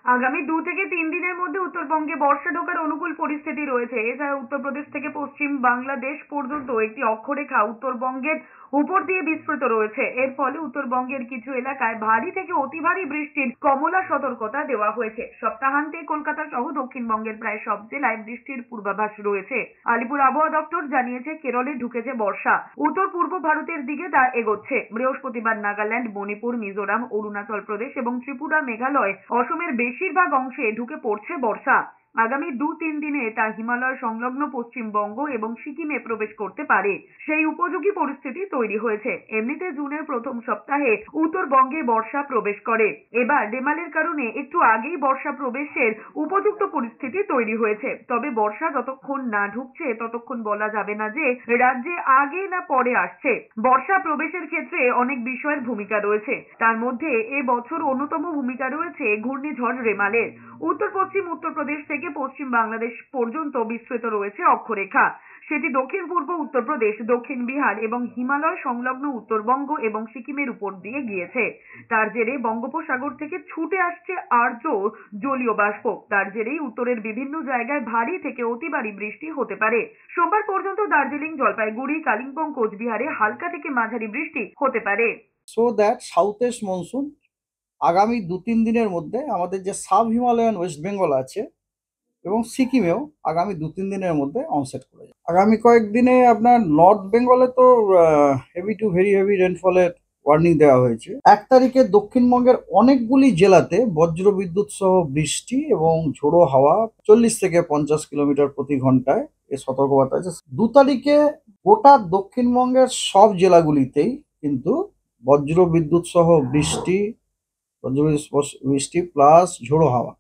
আগামী 2 থেকে 3 দিনের মধ্যে উত্তরবঙ্গে বর্ষা ঢোকার অনুকূল পরিস্থিতি রয়েছে। এছাড়া উত্তরপ্রদেশ থেকে পশ্চিম বাংলাদেশ পর্যন্ত একটি অক্ষরেখা উত্তরবঙ্গের উপর দিয়ে বিস্তৃত রয়েছে। এর ফলে উত্তরবঙ্গের কিছু এলাকায় ভারী থেকে অতি ভারী বৃষ্টির কমলা সতর্কতা দেওয়া হয়েছে। সপ্তাহান্তে কলকাতা সহ দক্ষিণবঙ্গের প্রায় সব জেলায় বৃষ্টির পূর্বাভাস রয়েছে। আলিপুর আবহাওয়া দপ্তর জানিয়েছে কেরলে ঢুকেছে বর্ষা। উত্তর পূর্ব ভারতের দিকে তা এগোচ্ছে। বৃহস্পতিবার নাগাল্যান্ড, মণিপুর, মিজোরাম, অরুণাচল প্রদেশ এবং ত্রিপুরা, মেঘালয়, অসমের বেশিরভাগ অংশে ঢুকে পড়ছে বর্ষা। আগামী 2-3 দিনে তা হিমালয় সংলগ্ন পশ্চিমবঙ্গ এবং সিকিমে প্রবেশ করতে পারে। সেই উপযোগী পরিস্থিতি তৈরি হয়েছে। এমনিতে জুনের প্রথম সপ্তাহে উত্তরবঙ্গে বর্ষা প্রবেশ করে। এবার রেমালের কারণে একটু আগেই বর্ষা প্রবেশের উপযুক্ত পরিস্থিতি তৈরি হয়েছে। তবে বর্ষা যতক্ষণ না ঢুকছে ততক্ষণ বলা যাবে না যে রাজ্যে আগে না পরে আসছে। বর্ষা প্রবেশের ক্ষেত্রে অনেক বিষয়ের ভূমিকা রয়েছে। তার মধ্যে এ বছর অন্যতম ভূমিকা রয়েছে ঘূর্ণিঝড় রেমালের। উত্তর পশ্চিম উত্তরপ্রদেশ থেকে পশ্চিম বাংলাদেশ পর্যন্ত বিস্তৃত রয়েছে অক্ষরেখা। সেটি দক্ষিণ পূর্ব উত্তরপ্রদেশ, দক্ষিণ বিহার এবং হিমালয় সংলগ্ন উত্তরবঙ্গ এবং সিকিমের উপর দিয়ে গিয়েছে। তার জেরে বঙ্গোপসাগর থেকে ছুটে আসছে আর্দ্র জলীয় বাষ্প। তার জেরেই উত্তরের বিভিন্ন জায়গায় ভারী থেকে অতি ভারী বৃষ্টি হতে পারে। সোমবার পর্যন্ত দার্জিলিং, জলপাইগুড়ি, কালিম্পং, কোচবিহারে হালকা থেকে মাঝারি বৃষ্টি হতে পারে। So that south east monsoon আগামী 2-3 দিনের মধ্যে আমাদের যে সাব হিমালয়ান ওয়েস্ট বেঙ্গল আছে এবং সিকিমেও আগামী 2-3 দিনের মধ্যে অনসেট করে যাবে। আগামী কয়েকদিনে আপনার নর্থ বেঙ্গলে তো হেভি টু ভেরি হেভি রেনফলের ওয়ার্নিং দেওয়া হয়েছে। 1 তারিখে দক্ষিণবঙ্গের অনেকগুলি জেলাতে বজ্রবিদ্যুৎ সহ বৃষ্টি এবং ঝোড়ো হাওয়া 40 থেকে 50 কিলোমিটার প্রতি ঘন্টায় এ সতর্কবার্তা আছে। 2 তারিখে গোটা দক্ষিণবঙ্গের সব জেলাগুলিতেই কিন্তু বজ্রবিদ্যুৎ সহ বৃষ্টি প্লাস ঝোড়ো হাওয়া